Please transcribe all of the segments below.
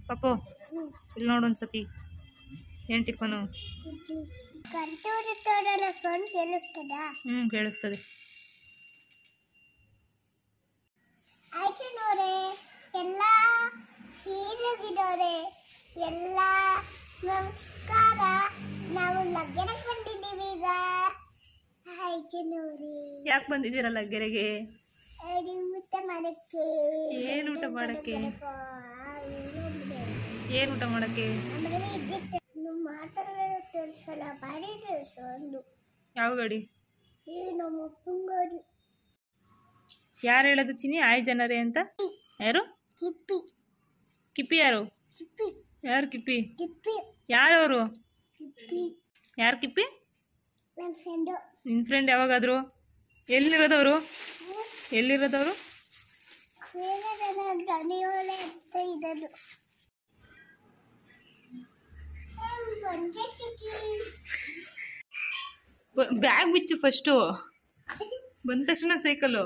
ಪಾಪು ಇಲ್ಲಿ ನೋಡು ಒಂದ್ಸತಿ ಏನು ಟಿಫನು? ಕೇಳಿಸ್ತದೆ. ಎಲ್ಲ ಹೀರೋಗಿದ್ದಾರೆ, ಎಲ್ಲ ನಮಸ್ಕಾರ. ನಾವು ಲಗ್ಗೆರೆಗೆ ಬಂದಿದ್ದೀವಿ ಈಗ. ಯಾಕೆ ಬಂದಿದ್ದೀರಾ ಲಗ್ಗೆರೆಗೆ? ಊಟ ಮಾಡಕ್ಕೆ. ಏನು ಊಟ ಮಾಡಕ್ಕೆ? ಏನು ಊಟ ಮಾಡಕ್ಕೆ? ಯಾವ ಗಾಡಿ? ನಮ್ಮ ಅಪ್ಪನ ಗಾಡಿ. ಯಾರು ಹೇಳೋದು ಚಿನ್ನಿ ಆಯ್ ಜನರೇ ಅಂತ? ಯಾರು? ಕಿಪ್ಪಿ. ಕಿಪ್ಪಿ ಯಾರು? ಕಿಪ್ಪಿ. ಯಾರು ಕಿಪ್ಪಿ? ಕಿಪ್ಪಿ. ಯಾರವರು? ಕಿಪ್ಪಿ. ಯಾರು ಕಿಪ್ಪಿ? ನನ್ನ ಫ್ರೆಂಡು. ನಿನ್ನ ಫ್ರೆಂಡ್ ಯಾವಾಗಾದ್ರು? ಎಲ್ಲಿರೋದವರು? ಎಲ್ಲಿರೋದವರು? ಬ್ಯಾಗ್ ಬಿಚ್ಚು ಫಸ್ಟು. ಬಂದ ತಕ್ಷಣ ಸೈಕಲು.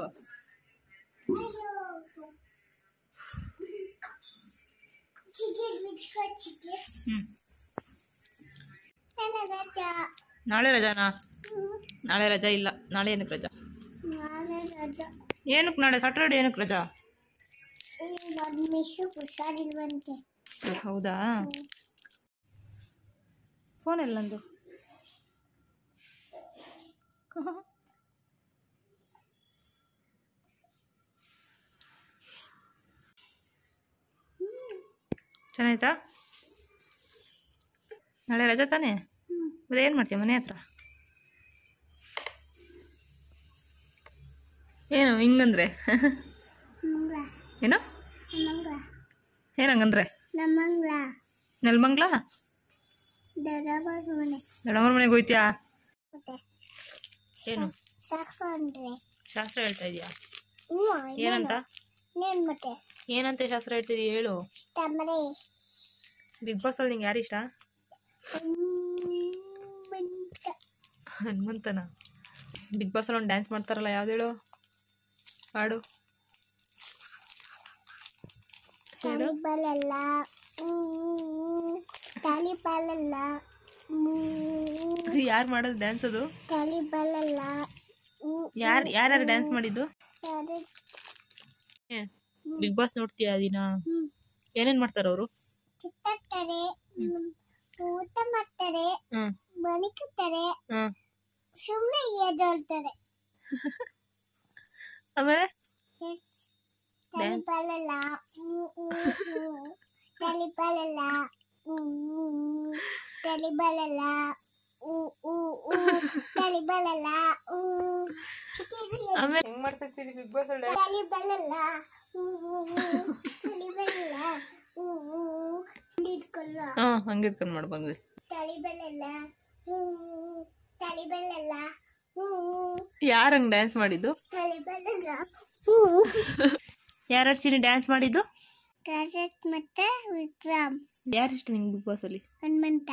ನಾಳೆ ರಜಾನಾ? ನಾಳೆ ರಜಾ ಇಲ್ಲ. ನಾಳೆ ಏನಕ್ಕೆ ರಜಾ? ಏನಕ್ಕೆ ನಾಳೆ ಸಾಟರ್ಡೆ ಏನಕ್ಕೆ ರಜಾ? ಹುಷಾರಿಲ್ವಂತೆ. ಹೌದಾ? ಫೋನ್ ಎಲ್ಲ ನಂದು. ಚೆನ್ನಾಯ್ತಾ? ನಾಳೆ ರಜಾ ತಾನೇ? ಮತ್ತೆ ಏನು ಮಾಡ್ತೀಯ ಮನೆ ಹತ್ರ? ಏನು ಹಿಂಗಂದ್ರೆ? ಏನು ಏನಂಗಂದ್ರೆ? ನೆಲಮಂಗ್ಲ ದೊಡ್ಡಮ್ಮರ ಮನೆಗೆ ಹೋಯ್ತೀಯಾ? ಏನು ಶಾಸ್ತ್ರ ಹೇಳ್ತಾ ಇದೀಯಾ? ಏನಂತ? ಏನಂತ ಶಾಸ್ತ್ರ ಹೇಳ್ತಿದೀಯ ಹೇಳು. ಬಿಗ್ ಬಾಸ್ ಅಲ್ಲಿ ನಿಂಗೆ ಯಾರು ಇಷ್ಟ? ಹನುಮಂತನ. ಬಿಗ್ ಬಾಸ್ ಅಲ್ಲಿ ಒಂದು ಡ್ಯಾನ್ಸ್ ಮಾಡ್ತಾರಲ್ಲ, ಯಾವ್ದು ಹೇಳು? ಹಾಡು. ಯಾರು ಮಾಡೋದು ಡ್ಯಾನ್ಸ್ ಅದು? ಯಾರ್ಯಾರು ಡ್ಯಾನ್ಸ್ ಮಾಡಿದ್ದು? ಬಿಗ್ ಬಾಸ್ ನೋಡ್ತೀಯ ದಿನ? ಏನೇನ್ ಮಾಡ್ತಾರ ಅವರು? ಕಿತ್ತಾಡ್ತಾರೆ, ಊಟ ಮಾಡ್ತಾರೆ, ಬಣಿಕುತ್ತಾರೆ, ಸುಮ್ಮನೆ ಎದ್ದೇಳ್ತಾರೆ. ಆಮೇಲೆ ತಲಿಪಾಲಲ್ಲ ತಲಿಪಾಲಲ್ಲ ತಲಿಬಾಲಲ್ಲ ತಲಿಬಾಲಲ್ಲ ಆಮೇಲೆ ಹೆಂಗ್ ಮಾಡ್ತಾ ಬಿಗ್ ಬಾಸ್ ಅಲ್ಲಿ? ತಲಿಬಾಲಲ್ಲ ತಲಿಬಾಲಲ್ಲ ಹಂಗೆ ಇಟ್ಕೊಂಡು ಮಾಡ್ಬಂದ್ವಿ. ತಲಿಬಾಲಲ್ಲ ತಲಿಬಾಲಲ್ಲ ಯಾರಂಗ್ ಡ್ಯಾನ್ಸ್ ಮಾಡಿದ್ದು? ತಲಿಬಾಲಲ್ಲ ಯಾರು ಚಿನಿ ಡ್ಯಾನ್ಸ್ ಮಾಡಿದ್ದು? ಮತ್ತೆ ವಿಕ್ರಮ್. ಯಾರಿಷ್ಟ ನಿಂಗೆ ಬಿಗ್ ಬಾಸ್ ಅಲ್ಲಿ? ಹನುಮಂತ.